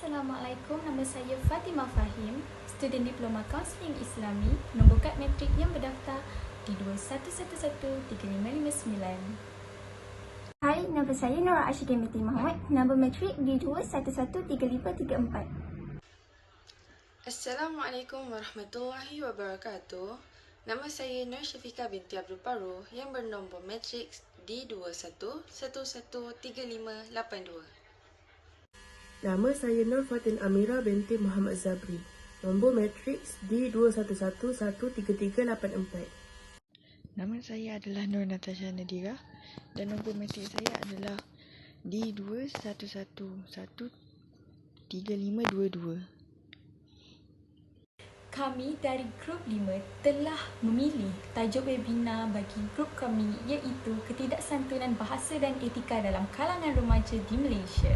Assalamualaikum, nama saya Fatimah Fahim, student Diploma Kaunseling Islami, nombor kad matrik yang berdaftar di 21113559. Hai, nama saya Nora Ashikin binti Muhammad, nombor matrik di 21113534. Assalamualaikum warahmatullahi wabarakatuh. Nama saya Nur Syafiqah binti Abdul Paruh yang bernombor matriks D21113582. Nama saya Nur Fatin Amira binti Muhammad Zabri. Nombor matriks D21113384. Nama saya adalah Nur Natasha Nadira dan nombor matrik saya adalah D21113522. Kami dari grup 5 telah memilih tajuk webinar bagi grup kami iaitu Ketidaksantunan Bahasa dan Etika dalam Kalangan Remaja di Malaysia.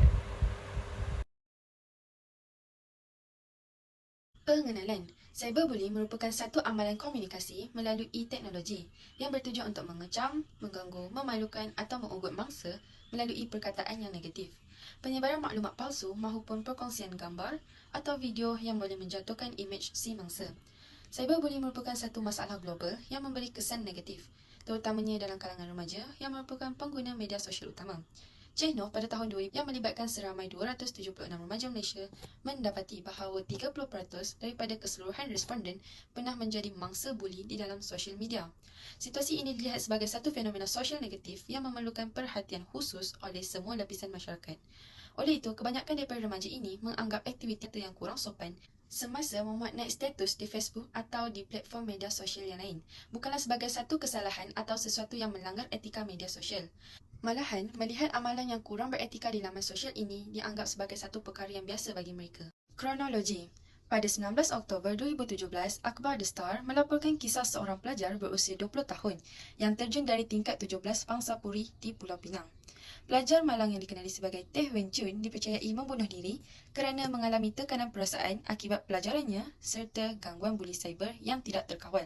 Pengenalan. Cyberbullying merupakan satu amalan komunikasi melalui teknologi yang bertujuan untuk mengecam, mengganggu, memalukan atau mengugut mangsa melalui perkataan yang negatif. Penyebaran maklumat palsu maupun perkongsian gambar atau video yang boleh menjatuhkan imej si mangsa. Cyberbullying merupakan satu masalah global yang memberi kesan negatif, terutamanya dalam kalangan remaja yang merupakan pengguna media sosial utama. Cehnoh pada tahun 2000 yang melibatkan seramai 276 remaja Malaysia mendapati bahawa 30% daripada keseluruhan responden pernah menjadi mangsa buli di dalam sosial media. Situasi ini dilihat sebagai satu fenomena sosial negatif yang memerlukan perhatian khusus oleh semua lapisan masyarakat. Oleh itu, kebanyakan daripada remaja ini menganggap aktiviti yang kurang sopan semasa memuat naik status di Facebook atau di platform media sosial yang lain, bukanlah sebagai satu kesalahan atau sesuatu yang melanggar etika media sosial. Malahan, melihat amalan yang kurang beretika di laman sosial ini dianggap sebagai satu perkara yang biasa bagi mereka. Kronologi. Pada 19 Oktober 2017, akhbar The Star melaporkan kisah seorang pelajar berusia 20 tahun yang terjun dari tingkat 17 Pangsapuri di Pulau Pinang. Pelajar malang yang dikenali sebagai Teh Wen Chun dipercayai membunuh diri kerana mengalami tekanan perasaan akibat pelajarannya serta gangguan buli cyber yang tidak terkawal.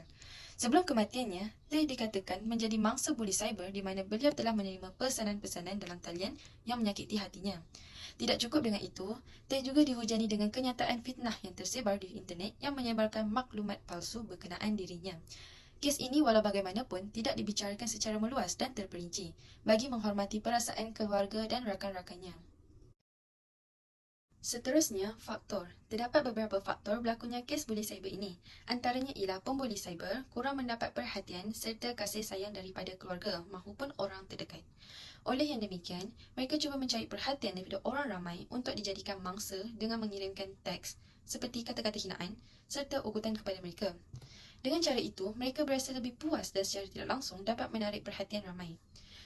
Sebelum kematiannya, Teh dikatakan menjadi mangsa buli cyber di mana beliau telah menerima pesanan-pesanan dalam talian yang menyakiti hatinya. Tidak cukup dengan itu, Teh juga dihujani dengan kenyataan fitnah yang tersebar di internet yang menyebarkan maklumat palsu berkenaan dirinya. Kes ini walau bagaimanapun tidak dibicarakan secara meluas dan terperinci bagi menghormati perasaan keluarga dan rakan-rakannya. Seterusnya, faktor. Terdapat beberapa faktor berlakunya kes buli cyber ini. Antaranya ialah pembuli cyber kurang mendapat perhatian serta kasih sayang daripada keluarga maupun orang terdekat. Oleh yang demikian, mereka cuba mencari perhatian daripada orang ramai untuk dijadikan mangsa dengan mengirimkan teks seperti kata-kata hinaan serta ugutan kepada mereka. Dengan cara itu, mereka berasa lebih puas dan secara tidak langsung dapat menarik perhatian ramai.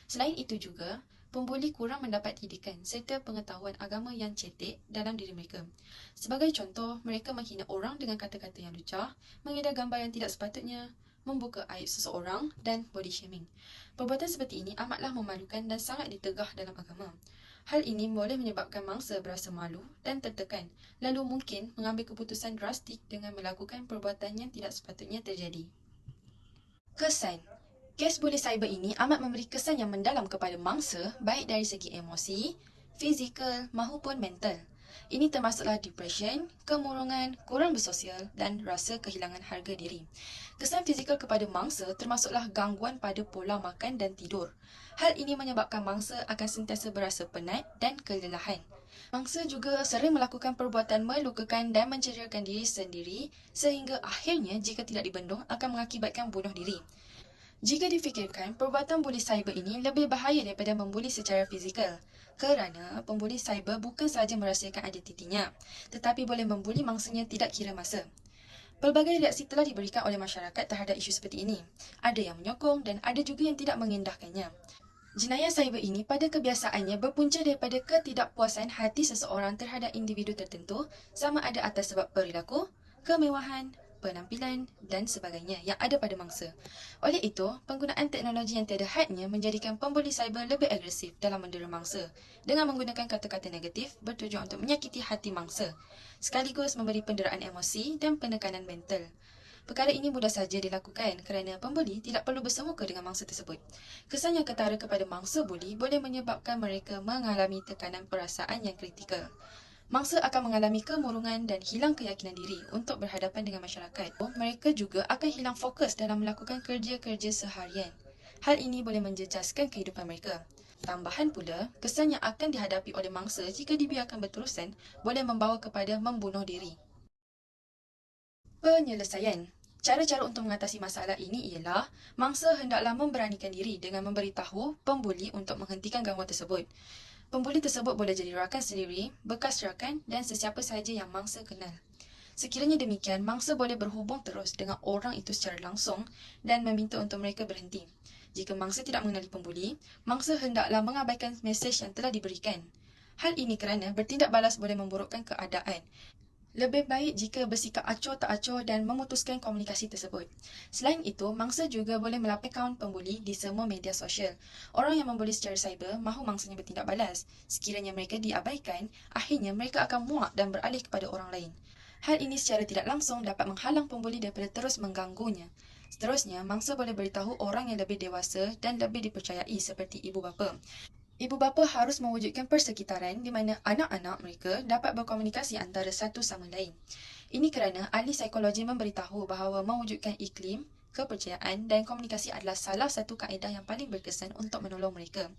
Selain itu juga, pembuli kurang mendapat didikan serta pengetahuan agama yang cetek dalam diri mereka. Sebagai contoh, mereka menghina orang dengan kata-kata yang lucah, mengedar gambar yang tidak sepatutnya, membuka aib seseorang dan body shaming. Perbuatan seperti ini amatlah memalukan dan sangat ditegah dalam agama. Hal ini boleh menyebabkan mangsa berasa malu dan tertekan, lalu mungkin mengambil keputusan drastik dengan melakukan perbuatan yang tidak sepatutnya terjadi. Kesan. Kes buli cyber ini amat memberi kesan yang mendalam kepada mangsa baik dari segi emosi, fizikal maupun mental. Ini termasuklah depression, kemurungan, kurang bersosial dan rasa kehilangan harga diri. Kesan fizikal kepada mangsa termasuklah gangguan pada pola makan dan tidur. Hal ini menyebabkan mangsa akan sentiasa berasa penat dan kelelahan. Mangsa juga sering melakukan perbuatan melukakan dan mencederakan diri sendiri sehingga akhirnya jika tidak dibendung akan mengakibatkan bunuh diri. Jika difikirkan, perbuatan buli cyber ini lebih bahaya daripada membuli secara fizikal kerana pembuli cyber bukan sahaja merahsiakan identitinya tetapi boleh membuli mangsanya tidak kira masa. Pelbagai reaksi telah diberikan oleh masyarakat terhadap isu seperti ini. Ada yang menyokong dan ada juga yang tidak mengendahkannya. Jenayah cyber ini pada kebiasaannya berpunca daripada ketidakpuasan hati seseorang terhadap individu tertentu sama ada atas sebab perilaku, kemewahan, penampilan dan sebagainya yang ada pada mangsa. Oleh itu, penggunaan teknologi yang tiada hadnya menjadikan pembuli cyber lebih agresif dalam mendera mangsa dengan menggunakan kata-kata negatif bertujuan untuk menyakiti hati mangsa, sekaligus memberi penderaan emosi dan penekanan mental. Perkara ini mudah saja dilakukan kerana pembuli tidak perlu bersemuka dengan mangsa tersebut. Kesan yang ketara kepada mangsa buli boleh menyebabkan mereka mengalami tekanan perasaan yang kritikal. Mangsa akan mengalami kemurungan dan hilang keyakinan diri untuk berhadapan dengan masyarakat. Mereka juga akan hilang fokus dalam melakukan kerja-kerja seharian. Hal ini boleh menjejaskan kehidupan mereka. Tambahan pula, kesan yang akan dihadapi oleh mangsa jika dibiarkan berterusan boleh membawa kepada membunuh diri. Penyelesaian. Cara-cara untuk mengatasi masalah ini ialah mangsa hendaklah memberanikan diri dengan memberitahu pembuli untuk menghentikan gangguan tersebut. Pembuli tersebut boleh jadi rakan sendiri, bekas rakan dan sesiapa sahaja yang mangsa kenal. Sekiranya demikian, mangsa boleh berhubung terus dengan orang itu secara langsung dan meminta untuk mereka berhenti. Jika mangsa tidak mengenali pembuli, mangsa hendaklah mengabaikan mesej yang telah diberikan. Hal ini kerana bertindak balas boleh memburukkan keadaan. Lebih baik jika bersikap acuh tak acuh dan memutuskan komunikasi tersebut. Selain itu, mangsa juga boleh melaporkan pembuli di semua media sosial. Orang yang membuli secara cyber mahu mangsanya bertindak balas. Sekiranya mereka diabaikan, akhirnya mereka akan muak dan beralih kepada orang lain. Hal ini secara tidak langsung dapat menghalang pembuli daripada terus mengganggunya. Seterusnya, mangsa boleh beritahu orang yang lebih dewasa dan lebih dipercayai seperti ibu bapa. Ibu bapa harus mewujudkan persekitaran di mana anak-anak mereka dapat berkomunikasi antara satu sama lain. Ini kerana ahli psikologi memberitahu bahawa mewujudkan iklim, kepercayaan dan komunikasi adalah salah satu kaedah yang paling berkesan untuk menolong mereka.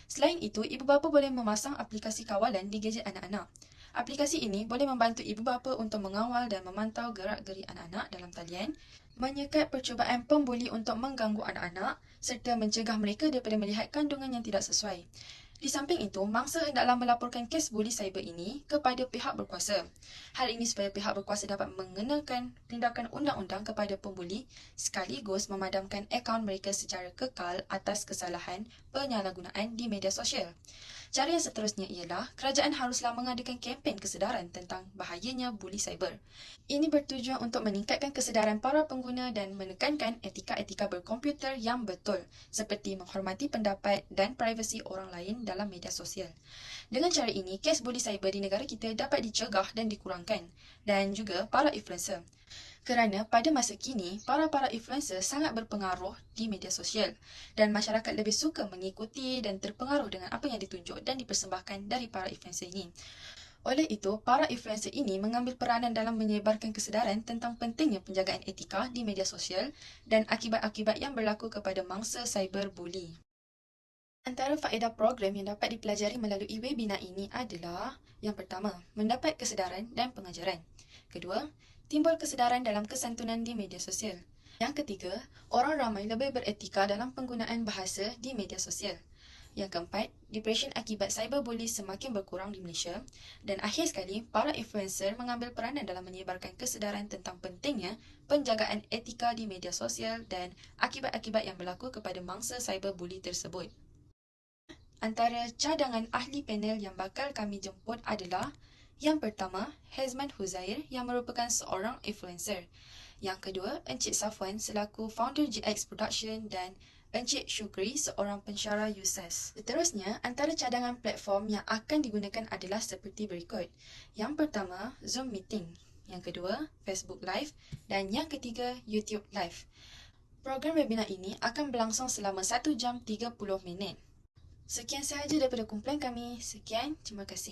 Selain itu, ibu bapa boleh memasang aplikasi kawalan di gadget anak-anak. Aplikasi ini boleh membantu ibu bapa untuk mengawal dan memantau gerak-gerik anak-anak dalam talian, menyekat percubaan pembuli untuk mengganggu anak-anak serta mencegah mereka daripada melihat kandungan yang tidak sesuai. Di samping itu, mangsa hendaklah melaporkan kes buli cyber ini kepada pihak berkuasa. Hal ini supaya pihak berkuasa dapat mengenakan tindakan undang-undang kepada pembuli sekaligus memadamkan akaun mereka secara kekal atas kesalahan penyalahgunaan di media sosial. Cara yang seterusnya ialah kerajaan haruslah mengadakan kempen kesedaran tentang bahayanya buli cyber. Ini bertujuan untuk meningkatkan kesedaran para pengguna dan menekankan etika-etika berkomputer yang betul, seperti menghormati pendapat dan privasi orang lain dalam media sosial. Dengan cara ini, kes buli cyber di negara kita dapat dicegah dan dikurangkan, dan juga para influencer. Kerana pada masa kini, para influencer sangat berpengaruh di media sosial dan masyarakat lebih suka mengikuti dan terpengaruh dengan apa yang ditunjuk dan dipersembahkan dari para influencer ini. Oleh itu, para influencer ini mengambil peranan dalam menyebarkan kesedaran tentang pentingnya penjagaan etika di media sosial dan akibat-akibat yang berlaku kepada mangsa cyberbully. Antara faedah program yang dapat dipelajari melalui webinar ini adalah yang pertama, mendapat kesedaran dan pengajaran. Kedua, timbul kesedaran dalam kesantunan di media sosial. Yang ketiga, orang ramai lebih beretika dalam penggunaan bahasa di media sosial. Yang keempat, depression akibat cyberbully semakin berkurang di Malaysia. Dan akhir sekali, para influencer mengambil peranan dalam menyebarkan kesedaran tentang pentingnya penjagaan etika di media sosial dan akibat-akibat yang berlaku kepada mangsa cyberbully tersebut. Antara cadangan ahli panel yang bakal kami jemput adalah yang pertama, Hazman Huzair yang merupakan seorang influencer. Yang kedua, Encik Safwan selaku founder GX Production dan Encik Syukri seorang pensyarah USAS. Seterusnya, antara cadangan platform yang akan digunakan adalah seperti berikut. Yang pertama, Zoom Meeting. Yang kedua, Facebook Live. Dan yang ketiga, YouTube Live. Program webinar ini akan berlangsung selama 1 jam 30 minit. Sekian sahaja daripada kumpulan kami. Sekian, terima kasih.